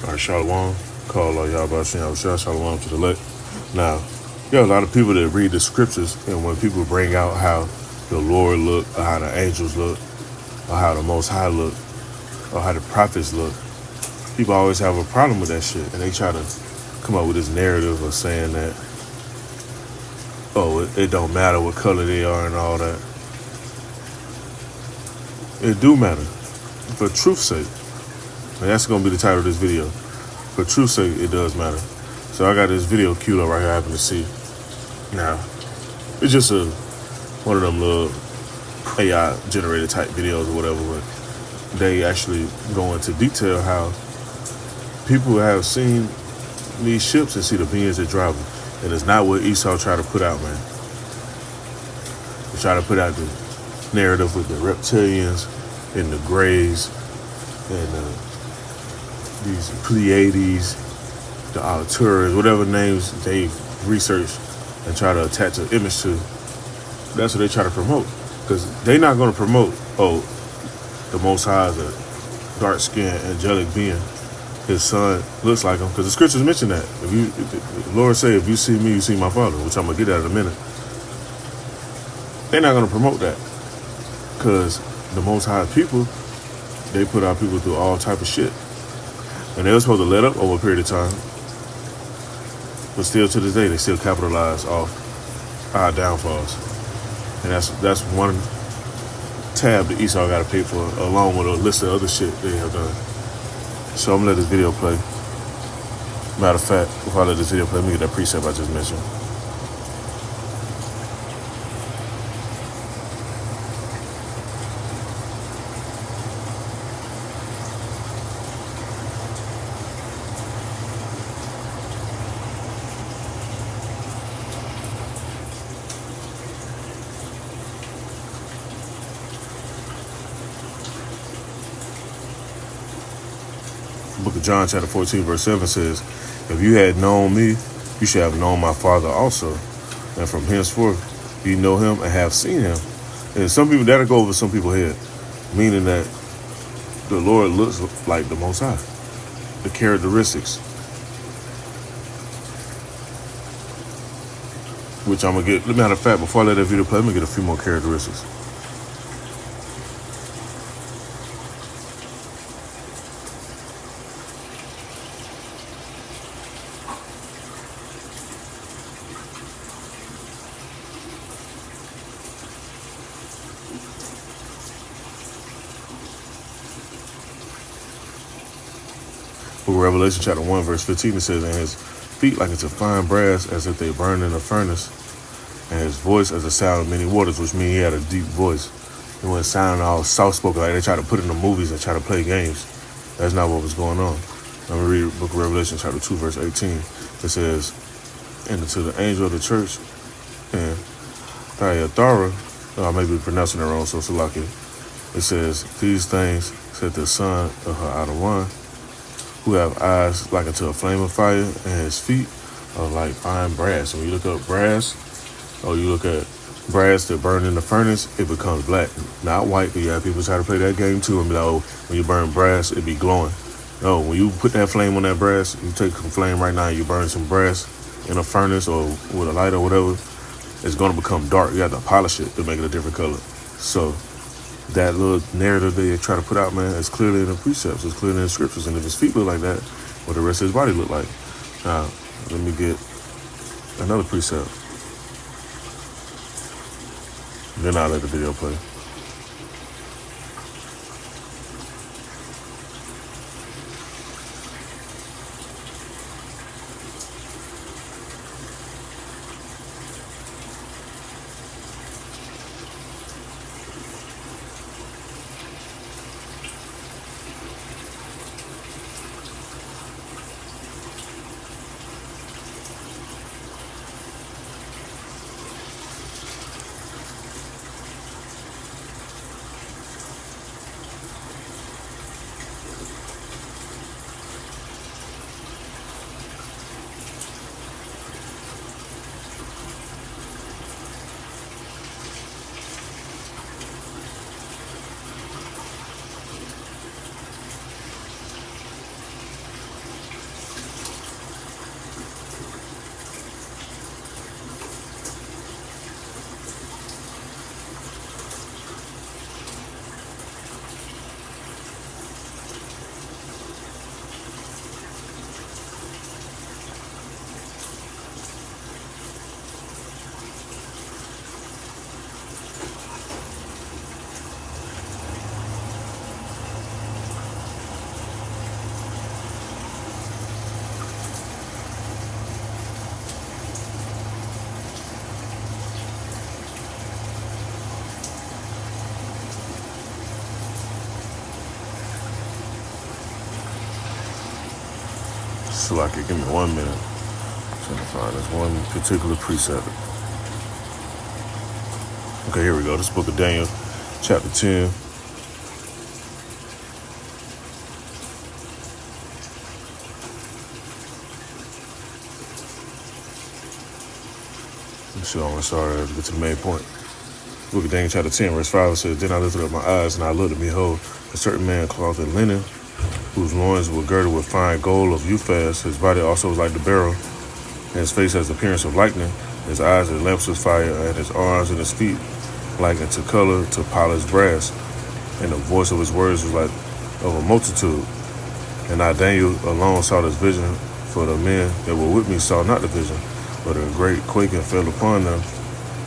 All right, Shalom. Call y'all about Shalom to the elect. Now, there are a lot of people that read the scriptures, and when people bring out how the Lord look, or how the angels look, or how the Most High look, or how the prophets look, people always have a problem with that shit, and they try to come up with this narrative of saying that, oh, it don't matter what color they are and all that. It do matter, for truth's sake. And that's going to be the title of this video. For truth's sake, it does matter. So I got this video queued up right here I happen to see. Now, it's just one of them little AI generated type videos or whatever, but they actually go into detail how people have seen these ships and see the beings that drive them. And it's not what Esau tried to put out, man. They try to put out the narrative with the reptilians and the Greys and these Pleiades, the Alturas, whatever names they've researched and try to attach an image to. That's what they try to promote. Because they're not going to promote, oh, the Most High is a dark-skinned, angelic being. His son looks like him. Because the scriptures mention that. If the Lord say, if you see me, you see my Father, which I'm going to get at in a minute. They're not going to promote that. Because the Most High people, they put our people through all type of shit. And they were supposed to let up over a period of time. But still to this day, they still capitalize off our downfalls. And that's one tab that Esau got to pay for, along with a list of other shit they have done. So I'm going to let this video play. Matter of fact, before I let this video play, let me get that precept I just mentioned. Book of John chapter 14 verse 7 says, if you had known me, you should have known my Father also. And from henceforth you know him and have seen him. And some people, that'll go over some people's head, meaning that the Lord looks like the Most High. The characteristics, which I'm going to get, matter of fact, before I let that video play, I'm going to get a few more characteristics. Book of Revelation chapter 1 verse 15, it says, and his feet like unto fine brass, as if they burned in a furnace, and his voice as the sound of many waters, which means he had a deep voice. He wasn't sounding all soft-spoken like they try to put in the movies and try to play games. That's not what was going on. I'm going to read the book of Revelation chapter 2 verse 18. It says, and to the angel of the church in Thyatira, I may be pronouncing it wrong, so Salaki, it says, these things said the son of her outer one, who have eyes like unto a flame of fire, and his feet are like fine brass. When you look up brass, or you look at brass that burn in the furnace, it becomes black, not white. Because you have people try to play that game too and be like, oh, when you burn brass, it be glowing. No, when you put that flame on that brass, you take some flame right now, you burn some brass in a furnace or with a light or whatever, it's going to become dark. You have to polish it to make it a different color. So that little narrative they try to put out, man, is clearly in the precepts, it's clearly in the scriptures. And if his feet look like that, what the rest of his body look like. Now, let me get another precept. Then I'll let the video play. So I could give me 1 minute. Trying to find this one particular precept. Okay, here we go. This book of Daniel, chapter 10. So I'm sorry to get to the main point. Book of Daniel, chapter 10, verse 5 says, Then I lifted up my eyes, and I looked, and behold, a certain man clothed in linen, whose loins were girded with fine gold of Uphaz. His body also was like the beryl, and his face has the appearance of lightning. His eyes as lamps of fire, and his arms and his feet like unto color to polished brass. And the voice of his words was like of a multitude. And I, Daniel, alone saw this vision, for the men that were with me saw not the vision, but a great quaking fell upon them,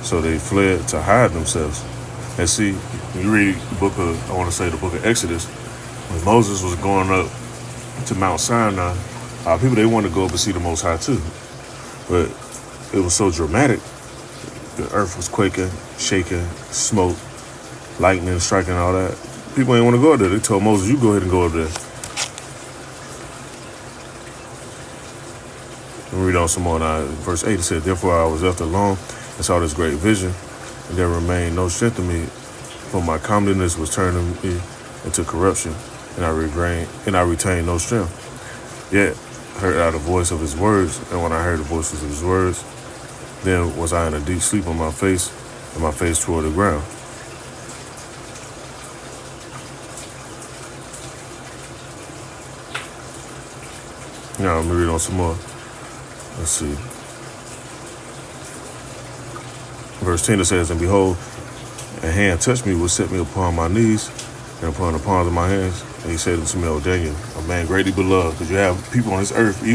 so they fled to hide themselves. And see, when you read the book of Exodus, when Moses was going up to Mount Sinai, people, they wanted to go up and see the Most High too. But it was so dramatic. The earth was quaking, shaking, smoke, lightning striking, all that. People didn't want to go up there. They told Moses, you go ahead and go up there. And read on some more now. Verse 8, it said, Therefore I was left alone and saw this great vision, and there remained no strength in me, for my comeliness was turning me into corruption, and I retained no strength. Yet heard I the voice of his words, and when I heard the voices of his words, then was I in a deep sleep on my face, and my face toward the ground. Now let me read on some more. Let's see. Verse 10 it says, And behold, a hand touched me, which set me upon my knees and upon the palms of my hands. And he said unto me, O Daniel, a man greatly beloved, because you have people on this earth,